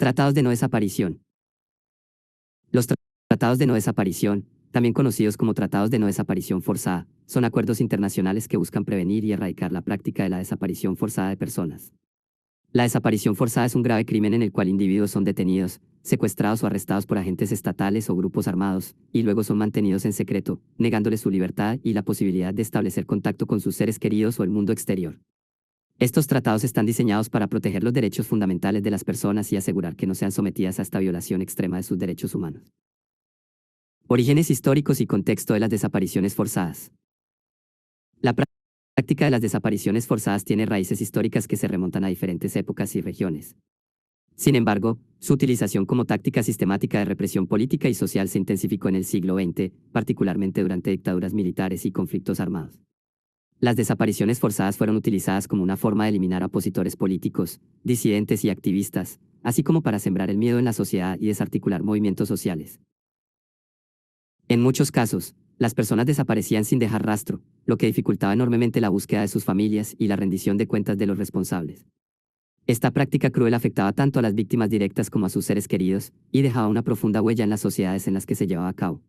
Tratados de no desaparición. Los tratados de no desaparición, también conocidos como tratados de no desaparición forzada, son acuerdos internacionales que buscan prevenir y erradicar la práctica de la desaparición forzada de personas. La desaparición forzada es un grave crimen en el cual individuos son detenidos, secuestrados o arrestados por agentes estatales o grupos armados, y luego son mantenidos en secreto, negándoles su libertad y la posibilidad de establecer contacto con sus seres queridos o el mundo exterior. Estos tratados están diseñados para proteger los derechos fundamentales de las personas y asegurar que no sean sometidas a esta violación extrema de sus derechos humanos. Orígenes históricos y contexto de las desapariciones forzadas. La práctica de las desapariciones forzadas tiene raíces históricas que se remontan a diferentes épocas y regiones. Sin embargo, su utilización como táctica sistemática de represión política y social se intensificó en el siglo XX, particularmente durante dictaduras militares y conflictos armados. Las desapariciones forzadas fueron utilizadas como una forma de eliminar a opositores políticos, disidentes y activistas, así como para sembrar el miedo en la sociedad y desarticular movimientos sociales. En muchos casos, las personas desaparecían sin dejar rastro, lo que dificultaba enormemente la búsqueda de sus familias y la rendición de cuentas de los responsables. Esta práctica cruel afectaba tanto a las víctimas directas como a sus seres queridos, y dejaba una profunda huella en las sociedades en las que se llevaba a cabo.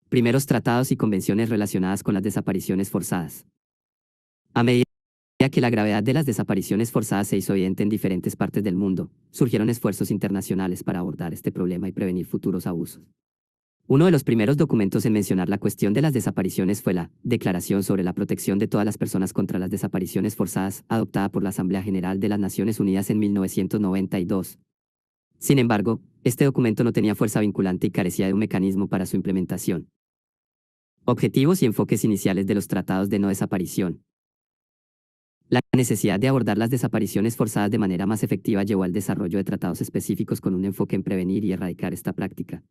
Primeros tratados y convenciones relacionadas con las desapariciones forzadas. A medida que la gravedad de las desapariciones forzadas se hizo evidente en diferentes partes del mundo, surgieron esfuerzos internacionales para abordar este problema y prevenir futuros abusos. Uno de los primeros documentos en mencionar la cuestión de las desapariciones fue la Declaración sobre la Protección de todas las personas contra las desapariciones forzadas, adoptada por la Asamblea General de las Naciones Unidas en 1992. Sin embargo, este documento no tenía fuerza vinculante y carecía de un mecanismo para su implementación. Objetivos y enfoques iniciales de los tratados de no desaparición. La necesidad de abordar las desapariciones forzadas de manera más efectiva llevó al desarrollo de tratados específicos con un enfoque en prevenir y erradicar esta práctica.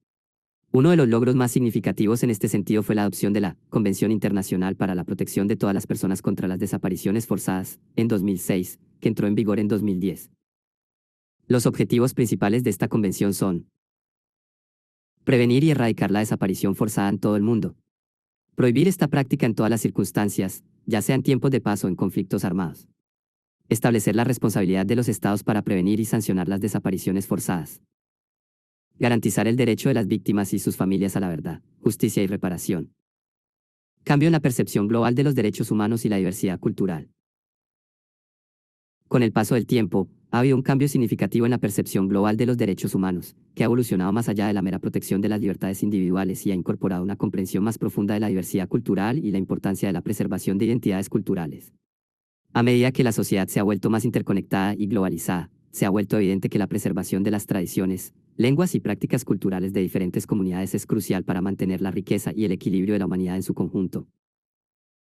Uno de los logros más significativos en este sentido fue la adopción de la Convención Internacional para la Protección de todas las personas contra las desapariciones forzadas, en 2006, que entró en vigor en 2010. Los objetivos principales de esta convención son: prevenir y erradicar la desaparición forzada en todo el mundo. Prohibir esta práctica en todas las circunstancias, ya sea en tiempos de paz o en conflictos armados. Establecer la responsabilidad de los estados para prevenir y sancionar las desapariciones forzadas. Garantizar el derecho de las víctimas y sus familias a la verdad, justicia y reparación. Cambio en la percepción global de los derechos humanos y la diversidad cultural. Con el paso del tiempo, ha habido un cambio significativo en la percepción global de los derechos humanos, que ha evolucionado más allá de la mera protección de las libertades individuales y ha incorporado una comprensión más profunda de la diversidad cultural y la importancia de la preservación de identidades culturales. A medida que la sociedad se ha vuelto más interconectada y globalizada, se ha vuelto evidente que la preservación de las tradiciones, lenguas y prácticas culturales de diferentes comunidades es crucial para mantener la riqueza y el equilibrio de la humanidad en su conjunto.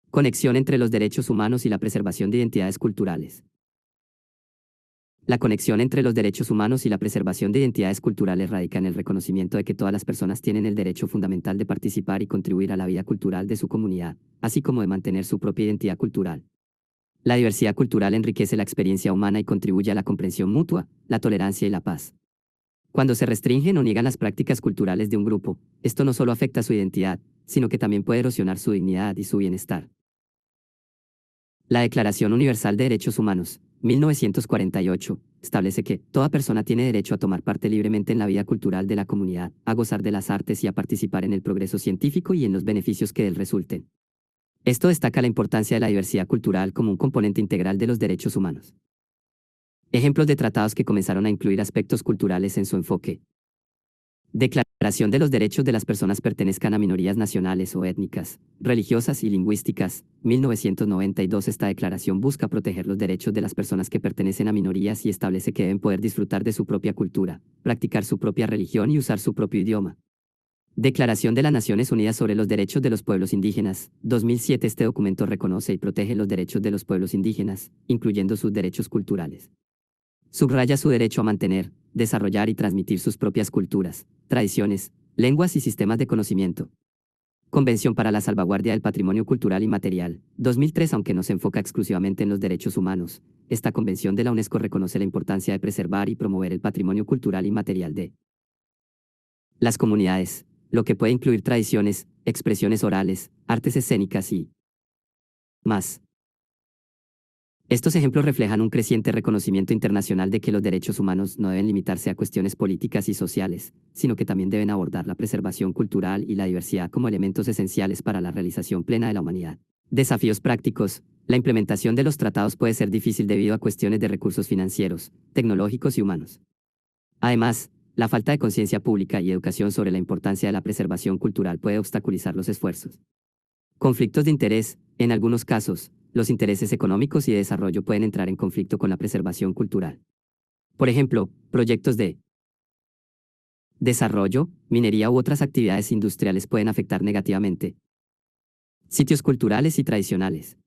Conexión entre los derechos humanos y la preservación de identidades culturales. La conexión entre los derechos humanos y la preservación de identidades culturales radica en el reconocimiento de que todas las personas tienen el derecho fundamental de participar y contribuir a la vida cultural de su comunidad, así como de mantener su propia identidad cultural. La diversidad cultural enriquece la experiencia humana y contribuye a la comprensión mutua, la tolerancia y la paz. Cuando se restringen o niegan las prácticas culturales de un grupo, esto no solo afecta su identidad, sino que también puede erosionar su dignidad y su bienestar. La Declaración Universal de Derechos Humanos, 1948, establece que toda persona tiene derecho a tomar parte libremente en la vida cultural de la comunidad, a gozar de las artes y a participar en el progreso científico y en los beneficios que de él resulten. Esto destaca la importancia de la diversidad cultural como un componente integral de los derechos humanos. Ejemplos de tratados que comenzaron a incluir aspectos culturales en su enfoque. Declaración de los derechos de las personas pertenezcan a minorías nacionales o étnicas, religiosas y lingüísticas, 1992. Esta declaración busca proteger los derechos de las personas que pertenecen a minorías y establece que deben poder disfrutar de su propia cultura, practicar su propia religión y usar su propio idioma. Declaración de las Naciones Unidas sobre los Derechos de los Pueblos Indígenas, 2007. Este documento reconoce y protege los derechos de los pueblos indígenas, incluyendo sus derechos culturales. Subraya su derecho a mantener, desarrollar y transmitir sus propias culturas, tradiciones, lenguas y sistemas de conocimiento. Convención para la Salvaguardia del Patrimonio Cultural y Material, 2003. Aunque no se enfoca exclusivamente en los derechos humanos, esta convención de la UNESCO reconoce la importancia de preservar y promover el patrimonio cultural y material de las comunidades, lo que puede incluir tradiciones, expresiones orales, artes escénicas y más. Estos ejemplos reflejan un creciente reconocimiento internacional de que los derechos humanos no deben limitarse a cuestiones políticas y sociales, sino que también deben abordar la preservación cultural y la diversidad como elementos esenciales para la realización plena de la humanidad. Desafíos prácticos. La implementación de los tratados puede ser difícil debido a cuestiones de recursos financieros, tecnológicos y humanos. Además, la falta de conciencia pública y educación sobre la importancia de la preservación cultural puede obstaculizar los esfuerzos. Conflictos de interés. En algunos casos, los intereses económicos y de desarrollo pueden entrar en conflicto con la preservación cultural. Por ejemplo, proyectos de desarrollo, minería u otras actividades industriales pueden afectar negativamente sitios culturales y tradicionales.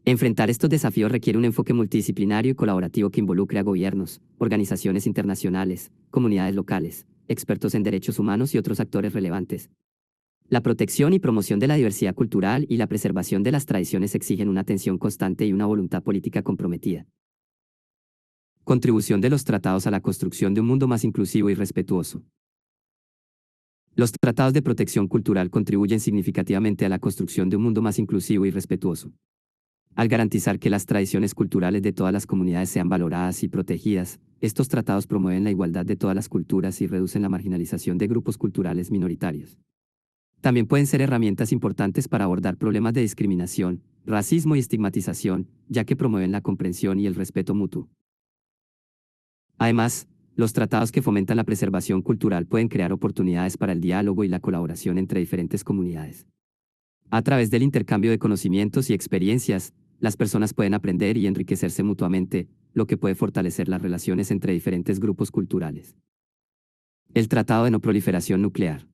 Enfrentar estos desafíos requiere un enfoque multidisciplinario y colaborativo que involucre a gobiernos, organizaciones internacionales, comunidades locales, expertos en derechos humanos y otros actores relevantes. La protección y promoción de la diversidad cultural y la preservación de las tradiciones exigen una atención constante y una voluntad política comprometida. Contribución de los tratados a la construcción de un mundo más inclusivo y respetuoso. Los tratados de protección cultural contribuyen significativamente a la construcción de un mundo más inclusivo y respetuoso. Al garantizar que las tradiciones culturales de todas las comunidades sean valoradas y protegidas, estos tratados promueven la igualdad de todas las culturas y reducen la marginalización de grupos culturales minoritarios. También pueden ser herramientas importantes para abordar problemas de discriminación, racismo y estigmatización, ya que promueven la comprensión y el respeto mutuo. Además, los tratados que fomentan la preservación cultural pueden crear oportunidades para el diálogo y la colaboración entre diferentes comunidades. A través del intercambio de conocimientos y experiencias, las personas pueden aprender y enriquecerse mutuamente, lo que puede fortalecer las relaciones entre diferentes grupos culturales. El Tratado de No Proliferación Nuclear.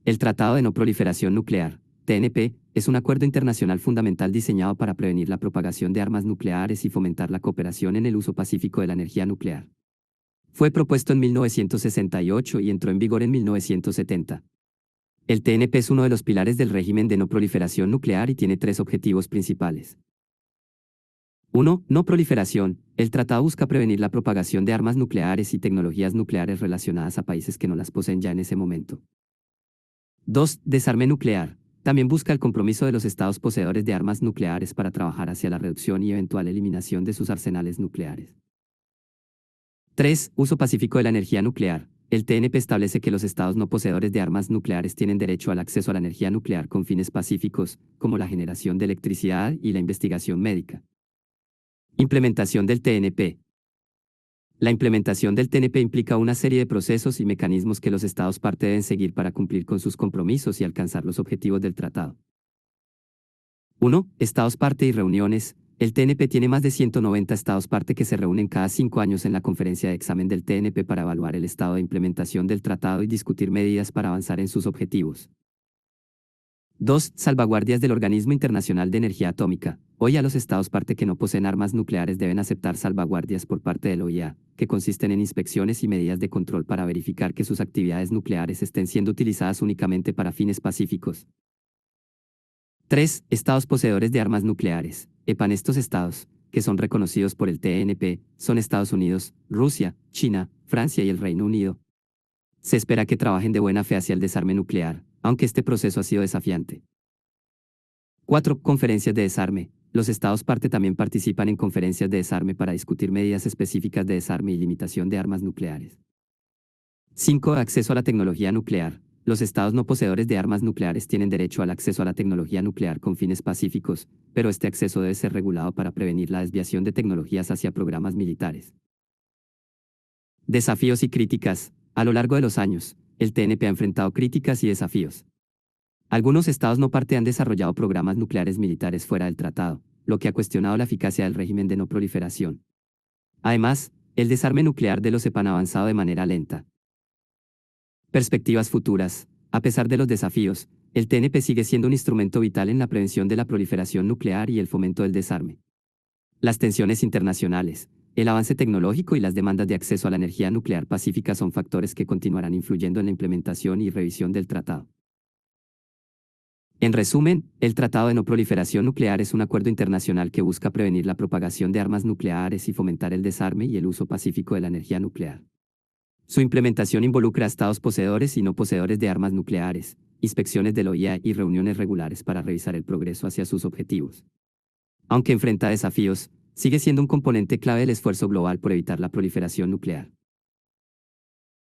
El Tratado de No Proliferación Nuclear, TNP, es un acuerdo internacional fundamental diseñado para prevenir la propagación de armas nucleares y fomentar la cooperación en el uso pacífico de la energía nuclear. Fue propuesto en 1968 y entró en vigor en 1970. El TNP es uno de los pilares del régimen de no proliferación nuclear y tiene tres objetivos principales. 1. No proliferación. El tratado busca prevenir la propagación de armas nucleares y tecnologías nucleares relacionadas a países que no las poseen ya en ese momento. 2. Desarme nuclear. También busca el compromiso de los estados poseedores de armas nucleares para trabajar hacia la reducción y eventual eliminación de sus arsenales nucleares. 3. Uso pacífico de la energía nuclear. El TNP establece que los estados no poseedores de armas nucleares tienen derecho al acceso a la energía nuclear con fines pacíficos, como la generación de electricidad y la investigación médica. Implementación del TNP. La implementación del TNP implica una serie de procesos y mecanismos que los estados parte deben seguir para cumplir con sus compromisos y alcanzar los objetivos del tratado. 1. Estados parte y reuniones. El TNP tiene más de 190 estados parte que se reúnen cada 5 años en la conferencia de examen del TNP para evaluar el estado de implementación del tratado y discutir medidas para avanzar en sus objetivos. 2. Salvaguardias del Organismo Internacional de Energía Atómica. Hoy a los estados parte que no poseen armas nucleares deben aceptar salvaguardias por parte del OIA, que consisten en inspecciones y medidas de control para verificar que sus actividades nucleares estén siendo utilizadas únicamente para fines pacíficos. 3. Estados poseedores de armas nucleares. Estos estados, que son reconocidos por el TNP, son Estados Unidos, Rusia, China, Francia y el Reino Unido. Se espera que trabajen de buena fe hacia el desarme nuclear, aunque este proceso ha sido desafiante. 4. Conferencias de desarme. Los estados parte también participan en conferencias de desarme para discutir medidas específicas de desarme y limitación de armas nucleares. 5. Acceso a la tecnología nuclear. Los estados no poseedores de armas nucleares tienen derecho al acceso a la tecnología nuclear con fines pacíficos, pero este acceso debe ser regulado para prevenir la desviación de tecnologías hacia programas militares. Desafíos y críticas. A lo largo de los años, el TNP ha enfrentado críticas y desafíos. Algunos estados no parte han desarrollado programas nucleares militares fuera del tratado, lo que ha cuestionado la eficacia del régimen de no proliferación. Además, el desarme nuclear de los EPA ha avanzado de manera lenta. Perspectivas futuras. A pesar de los desafíos, el TNP sigue siendo un instrumento vital en la prevención de la proliferación nuclear y el fomento del desarme. Las tensiones internacionales, el avance tecnológico y las demandas de acceso a la energía nuclear pacífica son factores que continuarán influyendo en la implementación y revisión del tratado. En resumen, el Tratado de No Proliferación Nuclear es un acuerdo internacional que busca prevenir la propagación de armas nucleares y fomentar el desarme y el uso pacífico de la energía nuclear. Su implementación involucra a estados poseedores y no poseedores de armas nucleares, inspecciones del OIA y reuniones regulares para revisar el progreso hacia sus objetivos. Aunque enfrenta desafíos, sigue siendo un componente clave del esfuerzo global por evitar la proliferación nuclear.